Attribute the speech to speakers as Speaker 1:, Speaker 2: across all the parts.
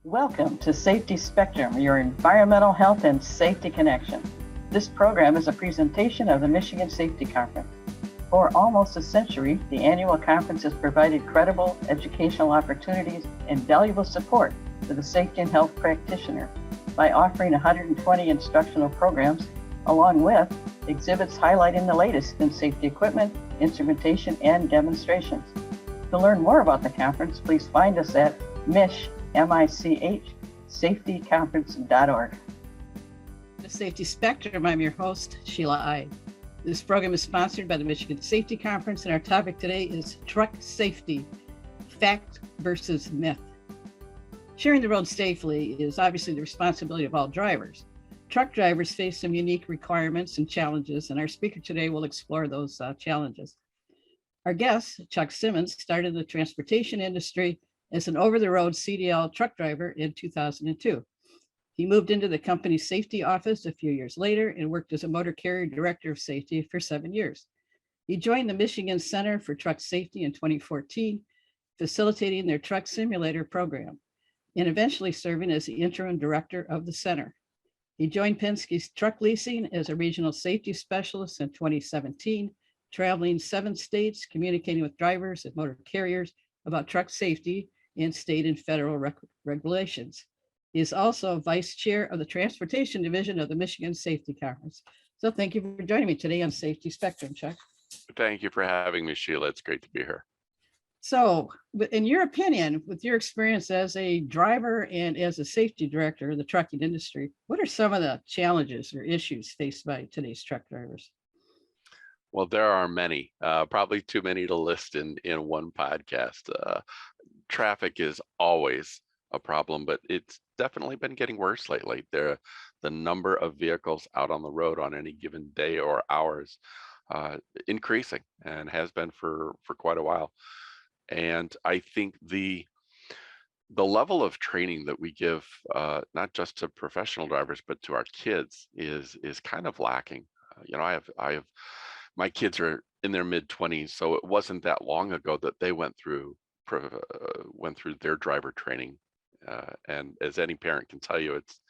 Speaker 1: Welcome to Safety Spectrum, your environmental health and safety connection. This program is a presentation of the Michigan Safety Conference. For almost a century, the annual conference has provided credible educational opportunities and valuable support to the safety and health practitioner by offering 120 instructional programs, along with exhibits highlighting the latest in safety equipment, instrumentation, and demonstrations. To learn more about the conference, please find us at safetyconference.org.
Speaker 2: The Safety Spectrum, I'm your host, Sheila I. This program is sponsored by the Michigan Safety Conference, and our topic today is truck safety, fact versus myth. Sharing the road safely is obviously the responsibility of all drivers. Truck drivers face some unique requirements and challenges, and our speaker today will explore those challenges. Our guest, Chuck Simmons, started in the transportation industry as an over-the-road CDL truck driver in 2002. He moved into the company's safety office a few years later and worked as a motor carrier director of safety for 7 years. He joined the Michigan Center for Truck Safety in 2014, facilitating their truck simulator program, and eventually serving as the interim director of the center. He joined Penske's truck leasing as a regional safety specialist in 2017, traveling 7 states, communicating with drivers and motor carriers about truck safety and state and federal regulations. He is also vice chair of the transportation division of the Michigan Safety Conference. So thank you for joining me today on Safety Spectrum, Chuck.
Speaker 3: Thank you for having me, Sheila. It's great to be here.
Speaker 2: So in your opinion, with your experience as a driver and as a safety director in the trucking industry, what are some of the challenges or issues faced by today's truck drivers?
Speaker 3: Well, there are many, probably too many to list in one podcast. Traffic is always a problem, but it's definitely been getting worse lately. The number of vehicles out on the road on any given day or hours increasing, and has been for quite a while. And I think the level of training that we give, not just to professional drivers, but to our kids is kind of lacking. I have my kids are in their mid-20s, so it wasn't that long ago that they went through their driver training. And as any parent can tell you, it's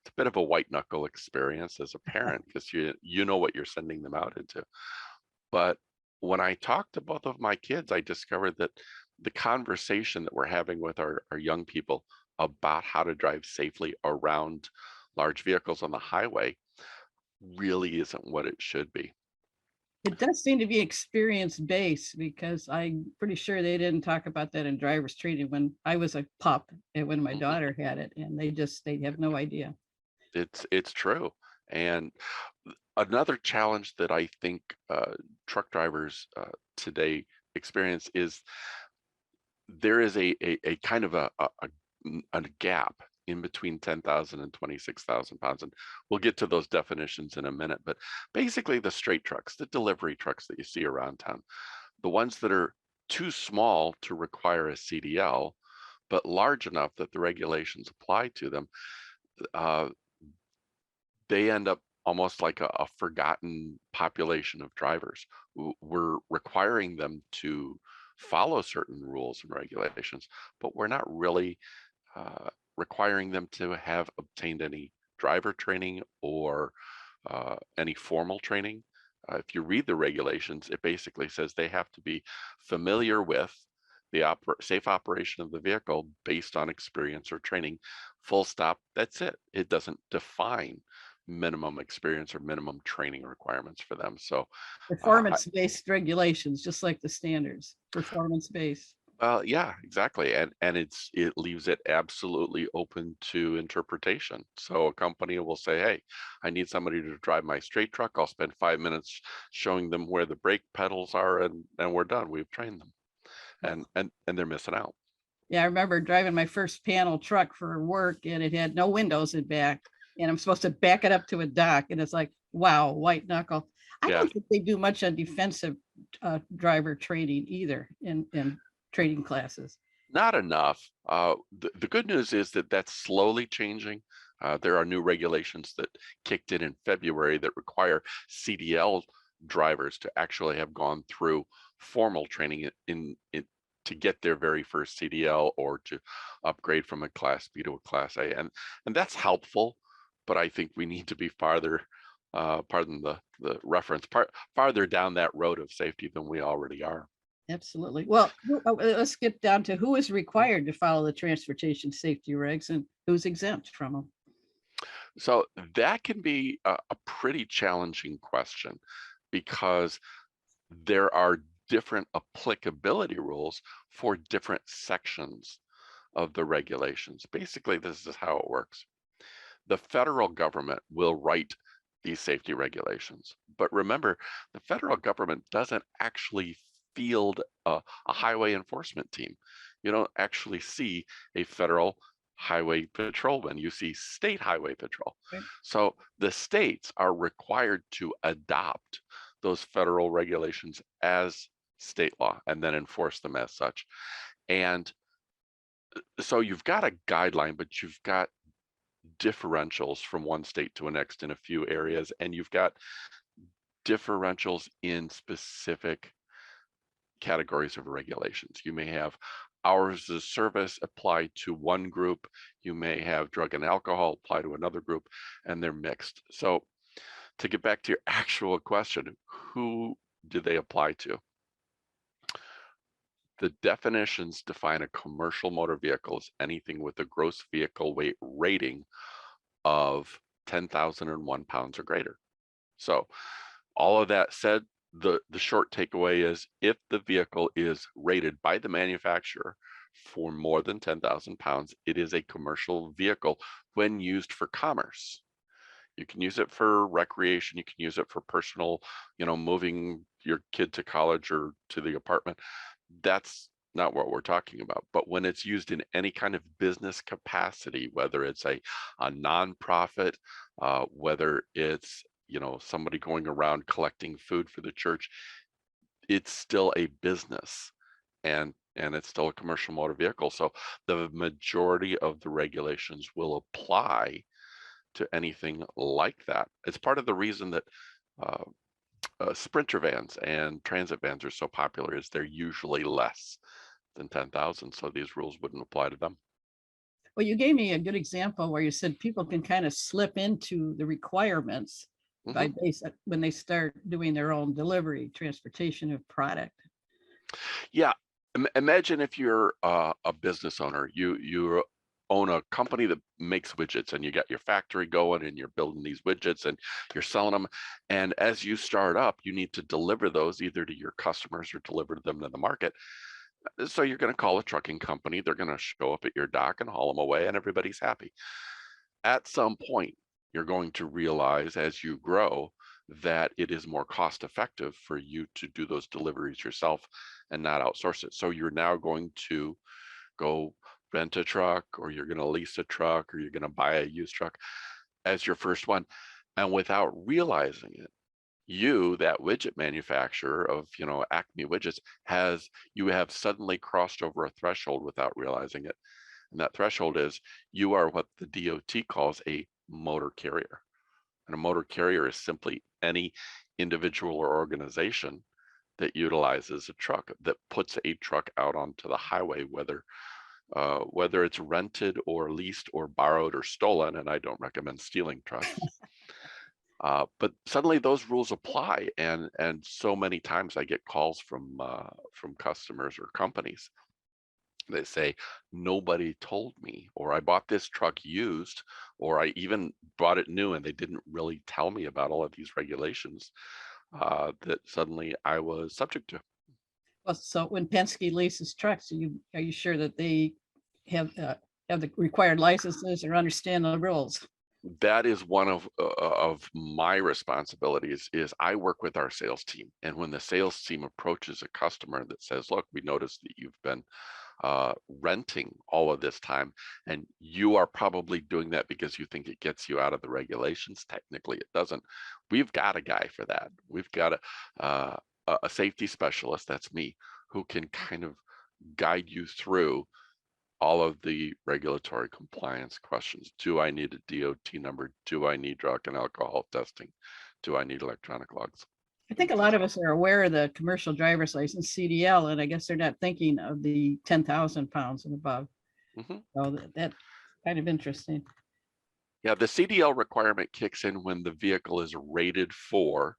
Speaker 3: a bit of a white knuckle experience as a parent, because you know what you're sending them out into. But when I talked to both of my kids, I discovered that the conversation that we're having with our young people about how to drive safely around large vehicles on the highway really isn't what it should be.
Speaker 2: It does seem to be experience-based, because I'm pretty sure they didn't talk about that in driver's training when I was a pup and when my daughter had it, and they have no idea.
Speaker 3: It's true. And another challenge that I think truck drivers today experience is there is a kind of a gap in between 10,000 and 26,000 pounds. And we'll get to those definitions in a minute, but basically the straight trucks, the delivery trucks that you see around town, the ones that are too small to require a CDL, but large enough that the regulations apply to them, they end up almost like a forgotten population of drivers. We're requiring them to follow certain rules and regulations, but we're not really requiring them to have obtained any driver training or any formal training. If you read the regulations, it basically says they have to be familiar with the safe operation of the vehicle based on experience or training. Full stop. That's it. It doesn't define minimum experience or minimum training requirements for them. So
Speaker 2: performance-based regulations, just like the standards, performance-based.
Speaker 3: Yeah, exactly. And it leaves it absolutely open to interpretation. So a company will say, hey, I need somebody to drive my straight truck. I'll spend 5 minutes showing them where the brake pedals are, and we're done. We've trained them. And they're missing out.
Speaker 2: Yeah, I remember driving my first panel truck for work, and it had no windows in back, and I'm supposed to back it up to a dock, and it's like, wow, white knuckle. I don't think they do much on defensive driver training either in training classes.
Speaker 3: Not enough. The good news is that that's slowly changing. There are new regulations that kicked in February that require CDL drivers to actually have gone through formal training in to get their very first CDL or to upgrade from a Class B to a Class A, and that's helpful. But I think we need to be farther, pardon the reference, farther down that road of safety than we already are.
Speaker 2: Absolutely. Well, let's get down to who is required to follow the transportation safety regs and who's exempt from them.
Speaker 3: So that can be a pretty challenging question, because there are different applicability rules for different sections of the regulations. Basically, this is how it works. The federal government will write these safety regulations. But remember, the federal government doesn't actually field a highway enforcement team. You don't actually see a federal highway patrolman, you see state highway patrol.
Speaker 2: Right.
Speaker 3: So the states are required to adopt those federal regulations as state law and then enforce them as such. And so you've got a guideline, but you've got differentials from one state to the next in a few areas, and you've got differentials in specific categories of regulations. You may have hours of service apply to one group, you may have drug and alcohol apply to another group, and they're mixed. So to get back to your actual question, who do they apply to? The definitions define a commercial motor vehicle as anything with a gross vehicle weight rating of 10,001 pounds or greater. So all of that said, the short takeaway is if the vehicle is rated by the manufacturer for more than 10,000 pounds, it is a commercial vehicle when used for commerce. You can use it for recreation, you can use it for personal, moving your kid to college or to the apartment. That's not what we're talking about. But when it's used in any kind of business capacity, whether it's a nonprofit, whether it's somebody going around collecting food for the church, it's still a business, and it's still a commercial motor vehicle. So the majority of the regulations will apply to anything like that. It's part of the reason that Sprinter vans and transit vans are so popular, is they're usually less than 10,000, so these rules wouldn't apply to them.
Speaker 2: Well, you gave me a good example where you said people can kind of slip into the requirements by when they start doing their own delivery, transportation of product.
Speaker 3: Yeah, imagine if you're a business owner, you own a company that makes widgets, and you got your factory going and you're building these widgets and you're selling them. And as you start up, you need to deliver those either to your customers or deliver them to the market. So you're going to call a trucking company. They're going to show up at your dock and haul them away, and everybody's happy. At some point, you're going to realize as you grow that it is more cost effective for you to do those deliveries yourself and not outsource it. So you're now going to go rent a truck, or you're going to lease a truck, or you're going to buy a used truck as your first one. And without realizing it, you, that widget manufacturer of, Acme widgets, you have suddenly crossed over a threshold without realizing it. And that threshold is you are what the DOT calls a motor carrier. And a motor carrier is simply any individual or organization that utilizes a truck, that puts a truck out onto the highway, whether it's rented or leased or borrowed or stolen. And I don't recommend stealing trucks. But suddenly those rules apply, and so many times I get calls from customers or companies that say, nobody told me, or I bought this truck used, or I even bought it new, and they didn't really tell me about all of these regulations that suddenly I was subject to.
Speaker 2: Well, so when Penske leases trucks, are you sure that they have the required licenses or understand the rules?
Speaker 3: That is one of my responsibilities. Is I work with our sales team, and when the sales team approaches a customer that says, look, we noticed that you've been renting all of this time, and you are probably doing that because you think it gets you out of the regulations. Technically it doesn't. We've got a guy for that. We've got a safety specialist, that's me, who can kind of guide you through all of the regulatory compliance questions. Do I need a DOT number? Do I need drug and alcohol testing? Do I need electronic logs?
Speaker 2: I think a lot of us are aware of the commercial driver's license, CDL, and I guess they're not thinking of the 10,000 pounds and above.
Speaker 3: Mhm.
Speaker 2: So that's kind of interesting.
Speaker 3: Yeah, the CDL requirement kicks in when the vehicle is rated for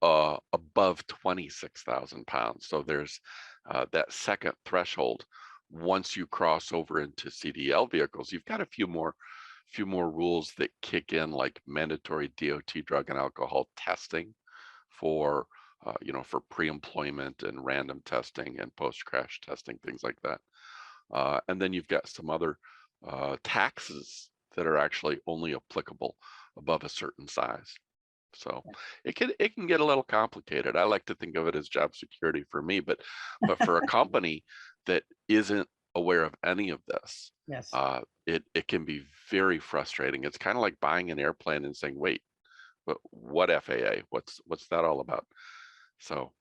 Speaker 3: above 26,000 pounds. So there's that second threshold. Once you cross over into CDL vehicles, you've got a few more rules that kick in, like mandatory DOT drug and alcohol testing for for pre-employment and random testing and post-crash testing, things like that. And then you've got some other taxes that are actually only applicable above a certain size. So it can get a little complicated. I like to think of it as job security for me, but for a company that isn't aware of any of this,
Speaker 2: Yes.
Speaker 3: It can be very frustrating. It's kind of like buying an airplane and saying, wait, but what FAA? What's that all about? So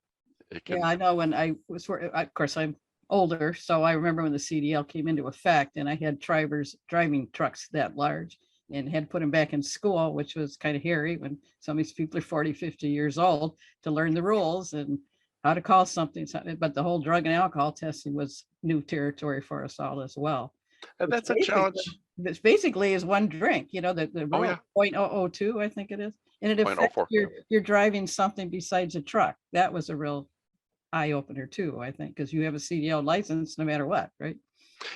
Speaker 3: it can.
Speaker 2: Yeah, I know when I was, of course, I'm older, so I remember when the CDL came into effect and I had drivers driving trucks that large and had put them back in school, which was kind of hairy when some of these people are 40, 50 years old to learn the rules and how to call something. But the whole drug and alcohol testing was new territory for us all as well.
Speaker 3: And that's a challenge.
Speaker 2: This basically is one drink, the
Speaker 3: Oh
Speaker 2: rule
Speaker 3: yeah,
Speaker 2: 0.002, I think it is. And it affects
Speaker 3: 0.04.
Speaker 2: you're driving something besides a truck. That was a real eye opener too, I think, because you have a CDL license no matter what, right?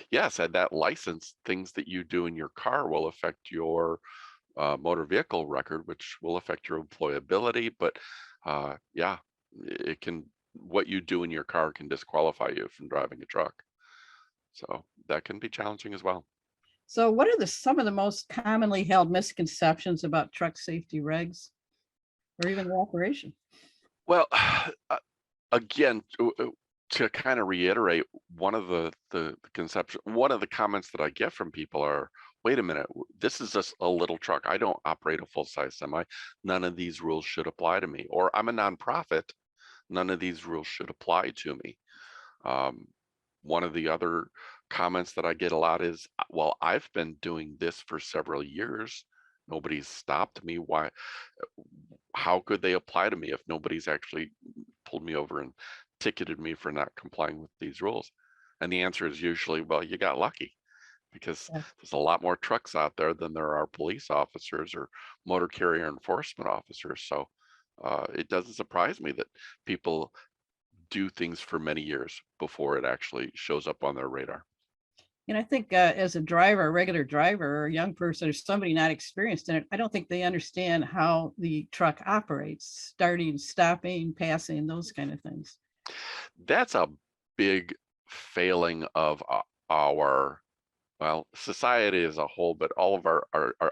Speaker 3: Yes, and that license, things that you do in your car will affect your motor vehicle record, which will affect your employability. But yeah, it can. What you do in your car can disqualify you from driving a truck. So that can be challenging as well.
Speaker 2: So what are some of the most commonly held misconceptions about truck safety regs or even their operation?
Speaker 3: Well, again, to kind of reiterate, one of the conception, one of the comments that I get from people are, wait a minute, this is just a little truck. I don't operate a full-size semi. None of these rules should apply to me. Or I'm a nonprofit. None of these rules should apply to me. One of the other comments that I get a lot is, well, I've been doing this for several years. Nobody's stopped me. Why? How could they apply to me if nobody's actually pulled me over and ticketed me for not complying with these rules? And the answer is usually, well, you got lucky, because
Speaker 2: Yeah.
Speaker 3: there's a lot more trucks out there than there are police officers or motor carrier enforcement officers. So it doesn't surprise me that people do things for many years before it actually shows up on their radar.
Speaker 2: And I think as a driver, a regular driver or a young person or somebody not experienced in it, I don't think they understand how the truck operates, starting, stopping, passing, those kind of things.
Speaker 3: That's a big failing of our, well, society as a whole, but all of our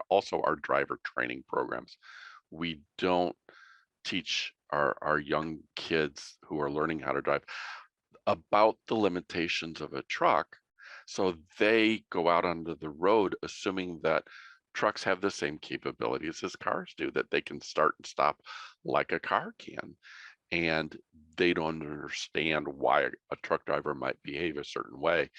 Speaker 3: also our driver training programs. We don't teach our young kids who are learning how to drive about the limitations of a truck. So they go out onto the road assuming that trucks have the same capabilities as cars do, that they can start and stop like a car can. And they don't understand why a truck driver might behave a certain way.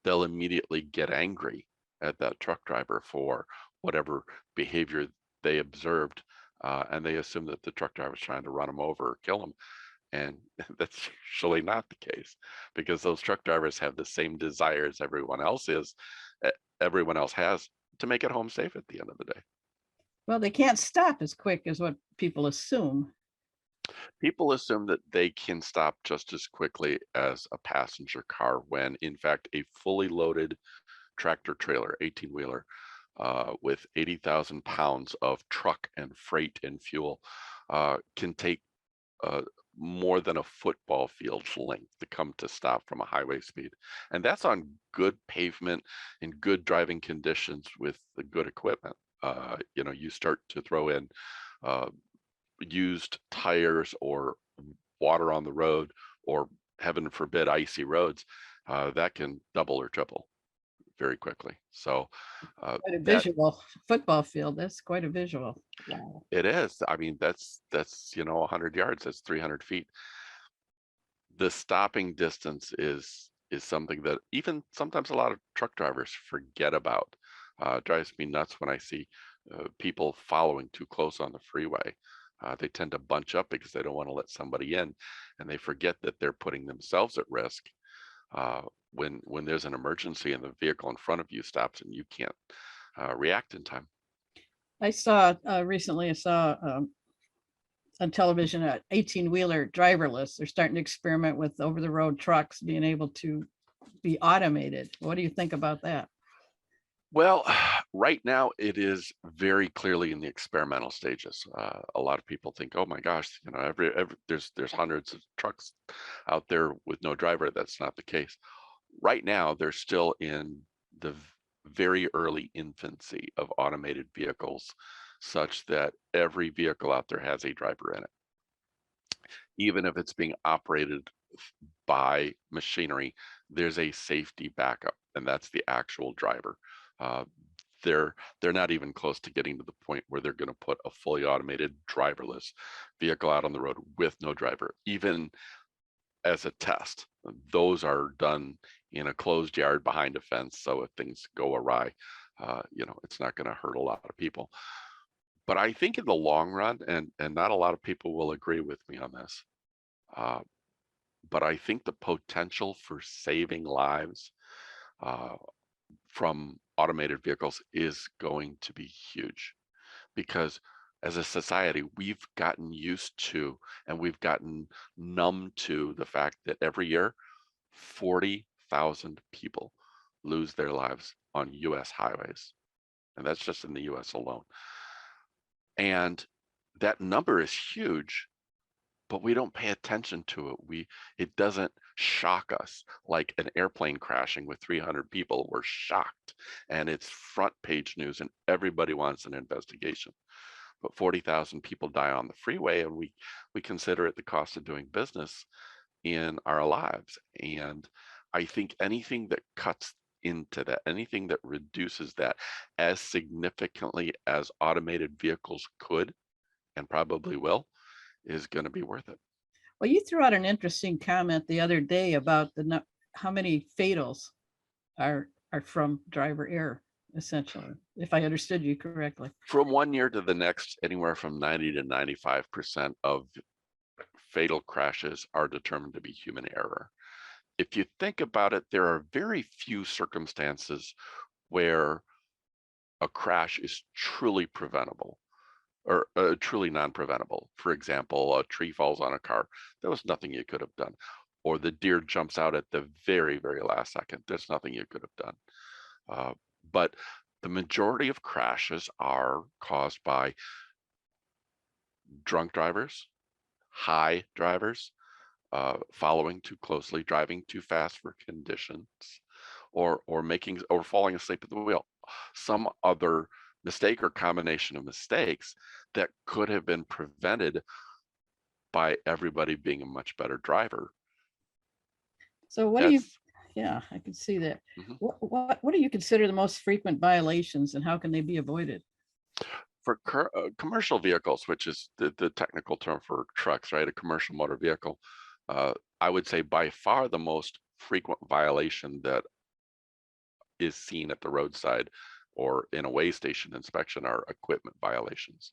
Speaker 3: They'll immediately get angry at that truck driver for whatever behavior they observed. And they assume that the truck driver is trying to run them over or kill them. And that's usually not the case, because those truck drivers have the same desires everyone else has to make it home safe at the end of the day.
Speaker 2: Well, they can't stop as quick as what people assume.
Speaker 3: People assume that they can stop just as quickly as a passenger car, when in fact a fully loaded tractor trailer, 18-wheeler, with 80,000 pounds of truck and freight and fuel can take more than a football field's length to come to stop from a highway speed. And that's on good pavement in good driving conditions with the good equipment. You start to throw in used tires or water on the road, or heaven forbid, icy roads, that can double or triple very quickly. So
Speaker 2: Quite a
Speaker 3: that
Speaker 2: visual football field. That's quite a visual. Wow.
Speaker 3: it is. I mean, that's 100 yards. That's 300 feet. The stopping distance is something that even sometimes a lot of truck drivers forget about. Drives me nuts when I see people following too close on the freeway. They tend to bunch up because they don't want to let somebody in, and they forget that they're putting themselves at risk when there's an emergency and the vehicle in front of you stops and you can't react in time.
Speaker 2: I saw recently, I saw on television an 18-wheeler driverless. They're starting to experiment with over-the-road trucks being able to be automated. What do you think about that?
Speaker 3: Well, right now it is very clearly in the experimental stages. A lot of people think, "Oh my gosh, you know, every there's hundreds of trucks out there with no driver." That's not the case. Right now, they're still in the very early infancy of automated vehicles, such that every vehicle out there has a driver in it, even if it's being operated by machinery. There's a safety backup, and that's the actual driver. Uh, they're not even close to getting to the point where they're going to put a fully automated driverless vehicle out on the road with no driver, even as a test. Those are done in a closed yard behind a fence, so if things go awry, you know, it's not going to hurt a lot of people. But I think in the long run, and not a lot of people will agree with me on this, uh, but I think the potential for saving lives uh, from automated vehicles is going to be huge, because as a society, we've gotten used to and we've gotten numb to the fact that every year 40,000 people lose their lives on US highways. And that's just in the US alone. And that number is huge, but we don't pay attention to it. It doesn't shock us like an airplane crashing with 300 people. We're shocked, and it's front page news, and everybody wants an investigation. But 40,000 people die on the freeway, and we consider it the cost of doing business in our lives. And I think anything that cuts into that, anything that reduces that as significantly as automated vehicles could and probably will, is going to be worth it.
Speaker 2: Well, you threw out an interesting comment the other day about how many fatals are from driver error, essentially, if I understood you correctly.
Speaker 3: From one year to the next, anywhere from 90 to 95% of fatal crashes are determined to be human error. If you think about it, there are very few circumstances where a crash is truly preventable or truly non-preventable. For example, a tree falls on a car. There was nothing you could have done. Or the deer jumps out at the very, very last second. There's nothing you could have done. But the majority of crashes are caused by drunk drivers, high drivers, following too closely, driving too fast for conditions, or falling asleep at the wheel. Some other mistake or combination of mistakes that could have been prevented by everybody being a much better driver.
Speaker 2: So what do you, yeah, I can see that. Mm-hmm. What do you consider the most frequent violations, and how can they be avoided?
Speaker 3: For commercial vehicles, which is the technical term for trucks, right? A commercial motor vehicle. I would say by far the most frequent violation that is seen at the roadside or in a weigh station inspection are equipment violations.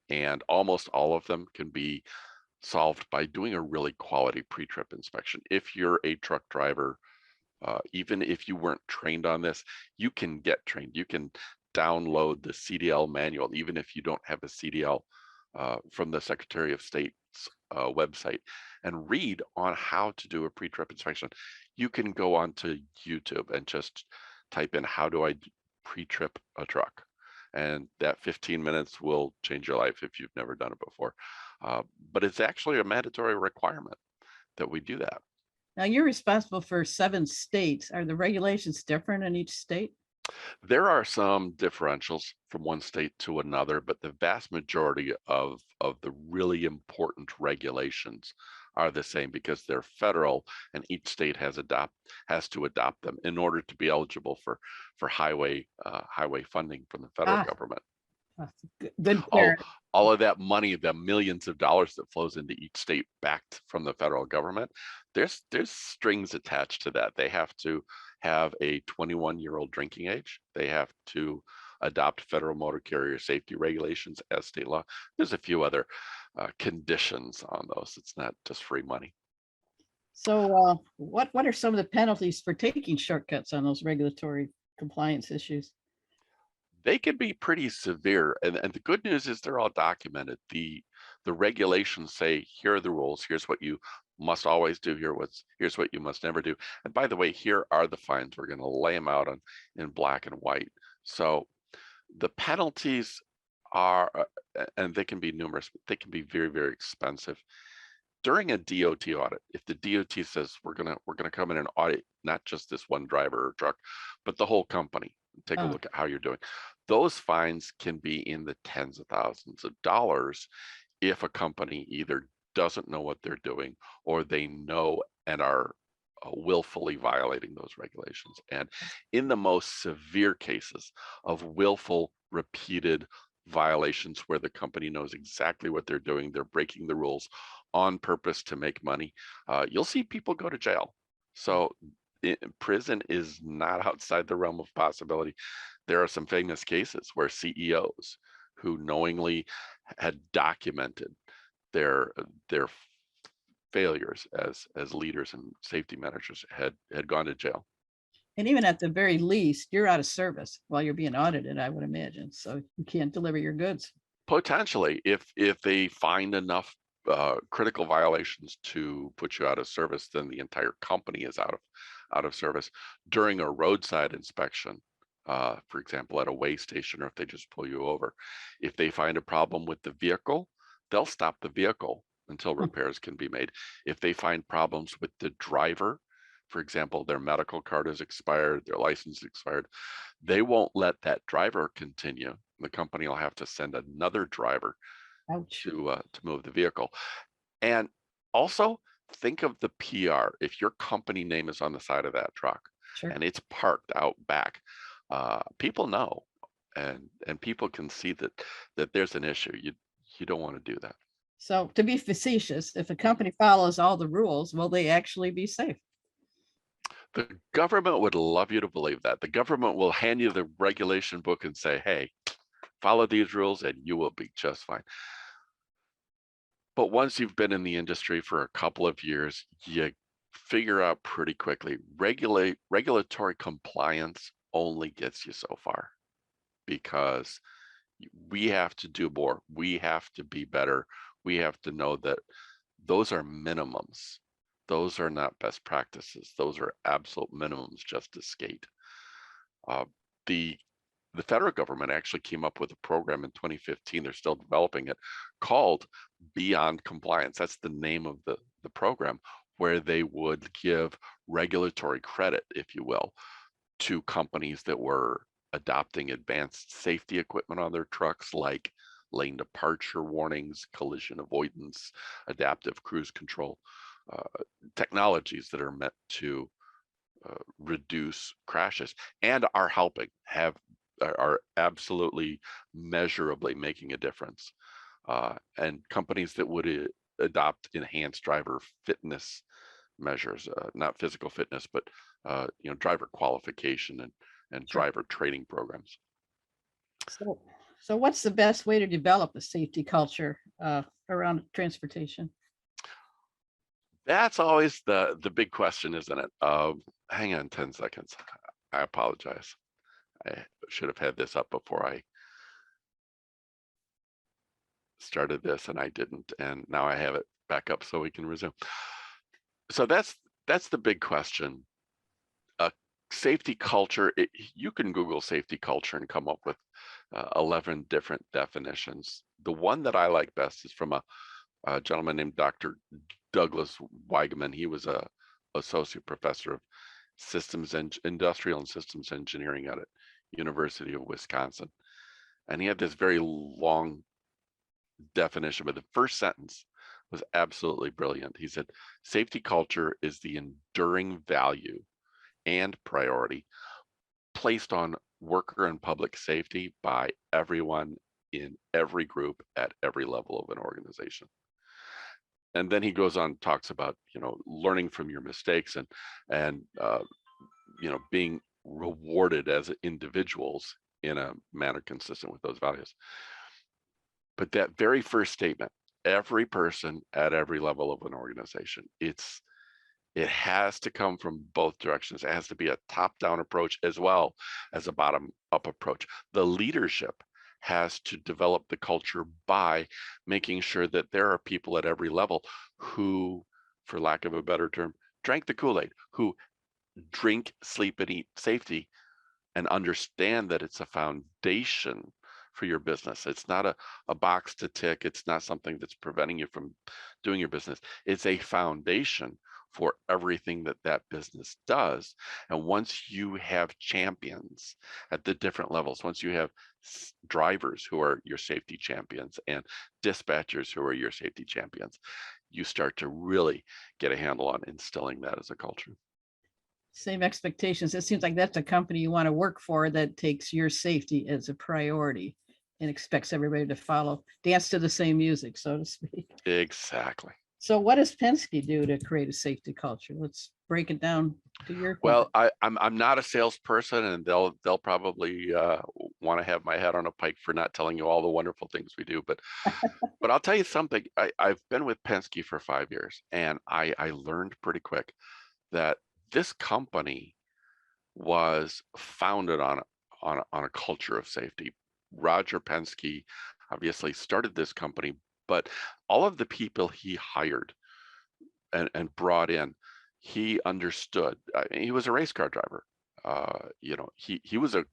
Speaker 3: And almost all of them can be solved by doing a really quality pre-trip inspection. If you're a truck driver, even if you weren't trained on this, you can get trained. You can download the CDL manual, even if you don't have a CDL, from the Secretary of State's website, and read on how to do a pre-trip inspection. You can go onto YouTube and just type in, how do I pre-trip a truck? And that 15 minutes will change your life if you've never done it before. But it's actually a mandatory requirement that we do that.
Speaker 2: Now, you're responsible for 7 states. Are the regulations different in each state?
Speaker 3: There are some differentials from one state to another, but the vast majority of the really important regulations are the same because they're federal, and each state has to adopt them in order to be eligible for highway funding from the federal government.
Speaker 2: Good.
Speaker 3: All of that money, the millions of dollars that flows into each state backed from the federal government, there's strings attached to that. They have to have a 21-year-old drinking age. They have to adopt federal motor carrier safety regulations as state law. There's a few other conditions on those. It's not just free money.
Speaker 2: So what are some of the penalties for taking shortcuts on those regulatory compliance issues?
Speaker 3: They can be pretty severe, and the good news is they're all documented. The regulations say, here are the rules, here's what you must always do, here's what you must never do. And by the way, here are the fines. We're going to lay them out in black and white. So the penalties are, and they can be numerous, but they can be very, very expensive. During a DOT audit, if the DOT says we're gonna come in and audit not just this one driver or truck, but the whole company, take a look at how you're doing, those fines can be in the tens of thousands of dollars if a company either doesn't know what they're doing or they know and are willfully violating those regulations. And in the most severe cases of willful, repeated violations where the company knows exactly what they're doing, they're breaking the rules on purpose to make money, you'll see people go to jail. So prison is not outside the realm of possibility. There are some famous cases where CEOs who knowingly had documented their failures as leaders and safety managers had gone to jail.
Speaker 2: And even at the very least, you're out of service while you're being audited, I would imagine. So you can't deliver your goods.
Speaker 3: Potentially, if they find enough critical violations to put you out of service, then the entire company is out of service. During a roadside inspection, for example, at a weigh station, or if they just pull you over, if they find a problem with the vehicle, they'll stop the vehicle until repairs can be made. If they find problems with the driver, for example, their medical card is expired, their license is expired, they won't let that driver continue. The company will have to send another driver to move the vehicle. And also think of the PR. If your company name is on the side of that truck and it's parked out back, people know, and people can see that there's an issue. You don't want to do that.
Speaker 2: So to be facetious, if a company follows all the rules, will they actually be safe?
Speaker 3: The government would love you to believe that. The government will hand you the regulation book and say, hey, follow these rules and you will be just fine. But once you've been in the industry for a couple of years, you figure out pretty quickly, regulatory compliance only gets you so far, because we have to do more. We have to be better. We have to know that those are minimums. Those are not best practices. Those are absolute minimums just to skate. The federal government actually came up with a program in 2015, they're still developing it, called Beyond Compliance. That's the name of the program, where they would give regulatory credit, if you will, to companies that were adopting advanced safety equipment on their trucks, like lane departure warnings, collision avoidance, adaptive cruise control, technologies that are meant to reduce crashes and are are absolutely measurably making a difference. And companies that would adopt enhanced driver fitness measures, not physical fitness, but driver qualification and driver training programs.
Speaker 2: So what's the best way to develop a safety culture around transportation?
Speaker 3: That's always the big question, isn't it? Hang on 10 seconds. I apologize. I should have had this up before I started this, and I didn't, and now I have it back up so we can resume. So that's the big question. Safety culture, you can Google safety culture and come up with 11 different definitions. The one that I like best is from a gentleman named Dr. Douglas Weigeman. He was a associate professor of industrial and systems engineering at University of Wisconsin. And he had this very long definition, but the first sentence was absolutely brilliant. He said, safety culture is the enduring value and priority placed on worker and public safety by everyone in every group at every level of an organization. And then he goes on, talks about, learning from your mistakes and being rewarded as individuals in a manner consistent with those values. But that very first statement, every person at every level of an organization, it has to come from both directions. It has to be a top-down approach as well as a bottom-up approach. The leadership has to develop the culture by making sure that there are people at every level who, for lack of a better term, drank the Kool-Aid, who drink, sleep, and eat safety and understand that it's a foundation for your business. It's not a box to tick. It's not something that's preventing you from doing your business. It's a foundation for everything that that business does. And once you have champions at the different levels, once you have drivers who are your safety champions and dispatchers who are your safety champions, you start to really get a handle on instilling that as a culture.
Speaker 2: Same expectations. It seems like that's a company you want to work for that takes your safety as a priority and expects everybody to follow, dance to the same music, so to speak.
Speaker 3: Exactly.
Speaker 2: So what does Penske do to create a safety culture? Let's break it down to your
Speaker 3: Well, I'm not a salesperson, and they'll probably want to have my head on a pike for not telling you all the wonderful things we do. But I'll tell you something. I've been with Penske for 5 years, and I learned pretty quick that this company was founded on a culture of safety. Roger Penske obviously started this company, but all of the people he hired and brought in, he understood. He was a race car driver. He was a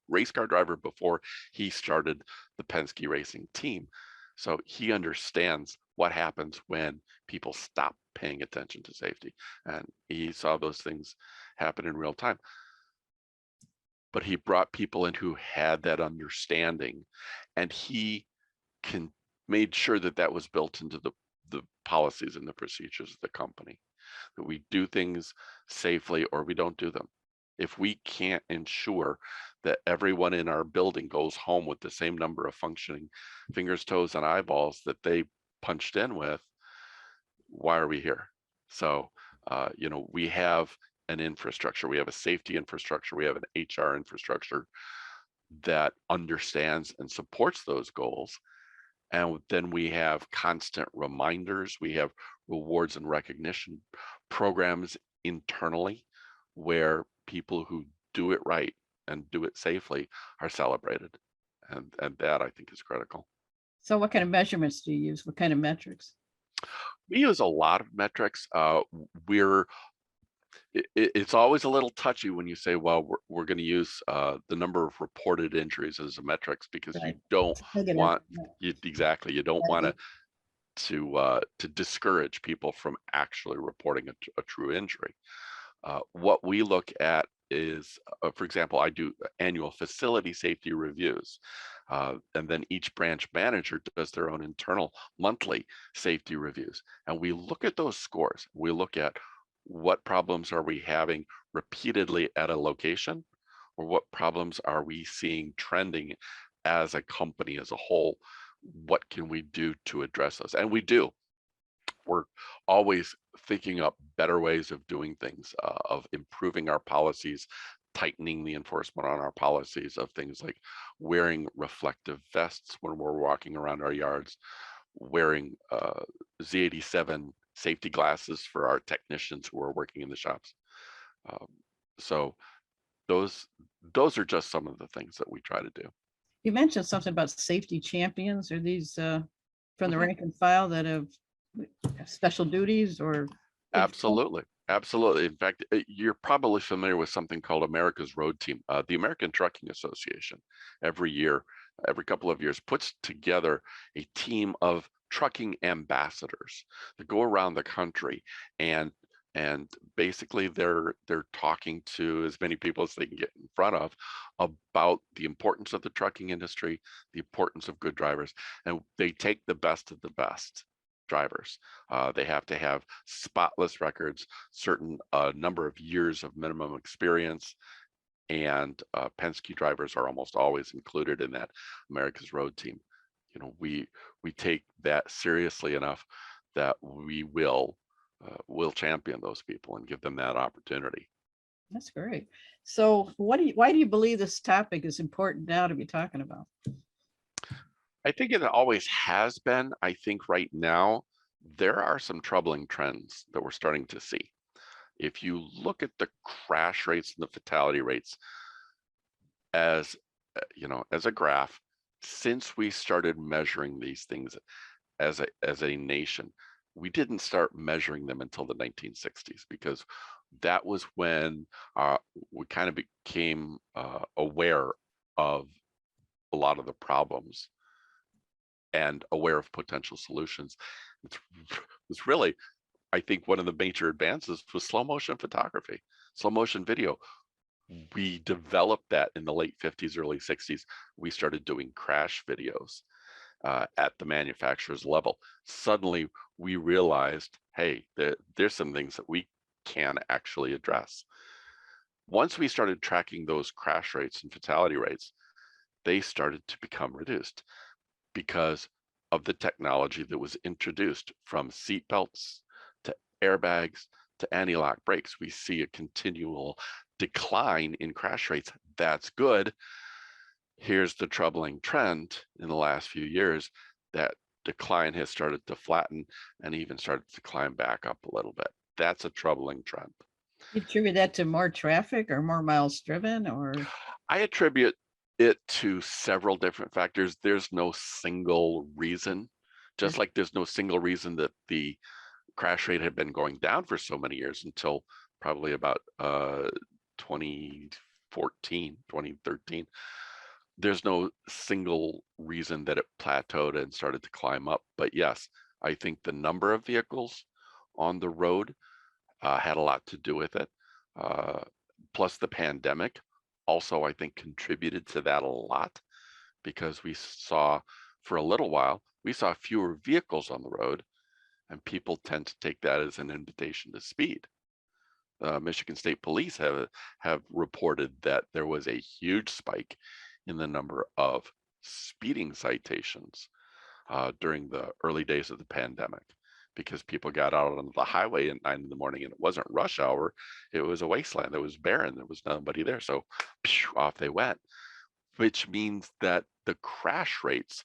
Speaker 3: race car driver before he started the Penske racing team. So he understands what happens when people stop paying attention to safety. And he saw those things happen in real time. But he brought people in who had that understanding, and he made sure that that was built into the policies and the procedures of the company, that we do things safely or we don't do them. If we can't ensure that everyone in our building goes home with the same number of functioning fingers, toes, and eyeballs that they punched in with, why are we here? So, we have an infrastructure, we have a safety infrastructure, we have an HR infrastructure that understands and supports those goals. And then we have constant reminders. We have rewards and recognition programs internally where people who do it right and do it safely are celebrated. And that, I think, is critical.
Speaker 2: So what kind of measurements do you use? What kind of metrics?
Speaker 3: We use a lot of metrics. It's always a little touchy when you say, well, we're going to use the number of reported injuries as a metrics, because
Speaker 2: Right.
Speaker 3: you don't want, you don't want
Speaker 2: Right.
Speaker 3: to discourage people from actually reporting a true injury. What we look at is, for example, I do annual facility safety reviews, and then each branch manager does their own internal monthly safety reviews. And we look at those scores. We look at what problems are we having repeatedly at a location, or what problems are we seeing trending as a company as a whole. What can we do to address those? And we do. We're always thinking up better ways of doing things, of improving our policies, tightening the enforcement on our policies, of things like wearing reflective vests when we're walking around our yards, wearing Z87 safety glasses for our technicians who are working in the shops. So those are just some of the things that we try to do.
Speaker 2: You mentioned something about safety champions. Are these from the rank and file that have special duties or?
Speaker 3: Absolutely. Absolutely. In fact, you're probably familiar with something called America's Road Team. The American Trucking Association every year, every couple of years, puts together a team of trucking ambassadors that go around the country, and basically they're talking to as many people as they can get in front of about the importance of the trucking industry, the importance of good drivers, and they take the best of the best drivers. They have to have spotless records, certain number of years of minimum experience, and Penske drivers are almost always included in that America's Road Team. We take that seriously enough that we will champion those people and give them that opportunity.
Speaker 2: That's great. So why do you believe this topic is important now to be talking about?
Speaker 3: I think it always has been. I think right now there are some troubling trends that we're starting to see. If you look at the crash rates and the fatality rates as as a graph, since we started measuring these things as a nation, we didn't start measuring them until the 1960s, because that was when we kind of became aware of a lot of the problems and aware of potential solutions. It's really, I think, one of the major advances was slow motion photography, slow motion video. We developed that in the late 50s, early 60s. We started doing crash videos at the manufacturer's level. Suddenly we realized, hey, there's some things that we can actually address. Once we started tracking those crash rates and fatality rates, they started to become reduced because of the technology that was introduced, from seat belts to airbags to anti-lock brakes. We see a continual decline in crash rates. That's good. Here's the troubling trend in the last few years: that decline has started to flatten and even started to climb back up a little bit. That's a troubling trend.
Speaker 2: You attribute that to more traffic or more miles driven, or?
Speaker 3: I attribute it to several different factors. There's no single reason, just like there's no single reason that the crash rate had been going down for so many years until probably about 2014, 2013. There's no single reason that it plateaued and started to climb up. But yes, I think the number of vehicles on the road had a lot to do with it. Plus the pandemic also, I think, contributed to that a lot, because we saw, for a little while, we saw fewer vehicles on the road, and people tend to take that as an invitation to speed. Michigan State Police have reported that there was a huge spike in the number of speeding citations during the early days of the pandemic, because people got out on the highway at 9 in the morning and it wasn't rush hour. It was a wasteland. It was barren. There was nobody there. So off they went, which means that the crash rates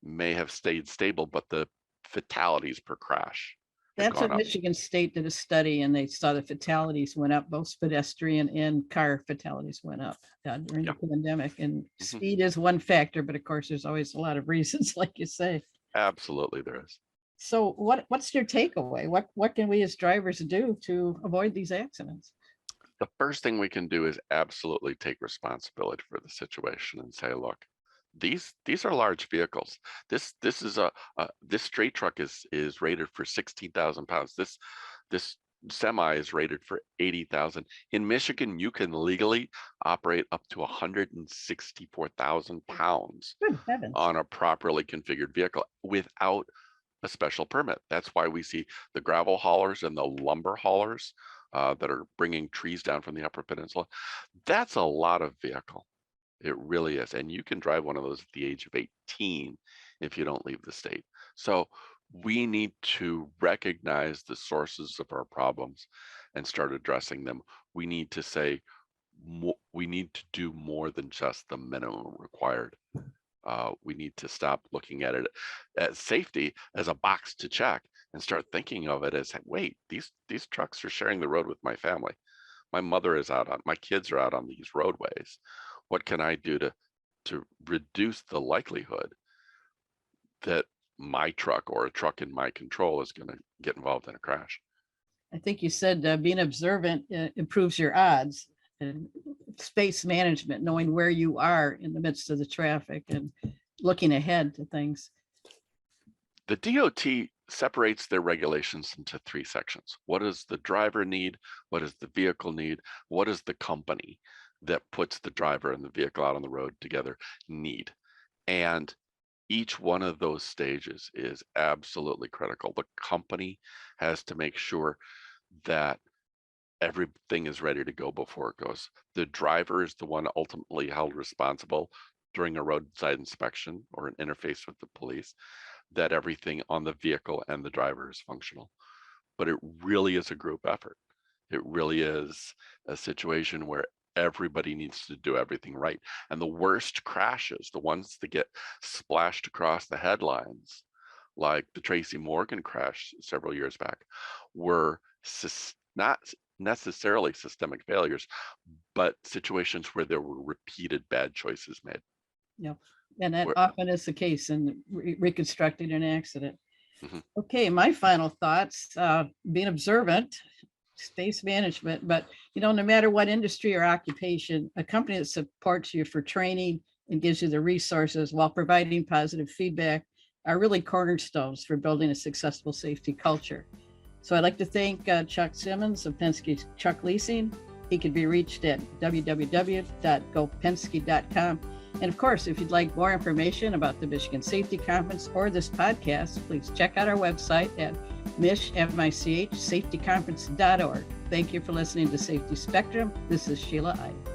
Speaker 3: may have stayed stable, but the fatalities per crash have
Speaker 2: That's
Speaker 3: gone
Speaker 2: what
Speaker 3: up.
Speaker 2: Michigan State did a study, and they saw the fatalities went up, both pedestrian and car fatalities went up during the pandemic. And speed is one factor, but of course, there's always a lot of reasons, like you say.
Speaker 3: Absolutely, there is.
Speaker 2: So what's your takeaway? What can we as drivers do to avoid these accidents?
Speaker 3: The first thing we can do is absolutely take responsibility for the situation and say, look, these are large vehicles. This is this straight truck is rated for 16,000 pounds. This semi is rated for 80,000. In Michigan, you can legally operate up to 164,000 pounds
Speaker 2: Good heavens.
Speaker 3: on a properly configured vehicle without a special permit. That's why we see the gravel haulers and the lumber haulers that are bringing trees down from the Upper Peninsula. That's a lot of vehicle. It really is. And you can drive one of those at the age of 18 if you don't leave the state. So we need to recognize the sources of our problems and start addressing them. We need to say, we need to do more than just the minimum required. We need to stop looking at it as safety as a box to check and start thinking of it as, wait, these trucks are sharing the road with my family. My mother is out on, my kids are out on these roadways. What can I do to reduce the likelihood that my truck or a truck in my control is going to get involved in a crash?
Speaker 2: I think you said being observant improves your odds, and space management, knowing where you are in the midst of the traffic and looking ahead to things.
Speaker 3: The DOT separates their regulations into three sections. What does the driver need? What does the vehicle need? What does the company that puts the driver and the vehicle out on the road together need? And each one of those stages is absolutely critical. The company has to make sure that everything is ready to go before it goes. The driver is the one ultimately held responsible during a roadside inspection or an interface with the police, that everything on the vehicle and the driver is functional. But it really is a group effort. It really is a situation where everybody needs to do everything right. And the worst crashes, the ones that get splashed across the headlines, like the Tracy Morgan crash several years back, were not necessarily systemic failures, but situations where there were repeated bad choices made.
Speaker 2: Yep. And that often is the case in reconstructing an accident. Mm-hmm. Okay, my final thoughts, being observant, space management, but no matter what industry or occupation, a company that supports you for training and gives you the resources while providing positive feedback are really cornerstones for building a successful safety culture. So I'd like to thank Chuck Simmons of Penske Truck Leasing. He can be reached at www.gopenske.com. And of course, if you'd like more information about the Michigan Safety Conference or this podcast, please check out our website at michsafetyconference.org. Thank you for listening to Safety Spectrum. This is Sheila Ide.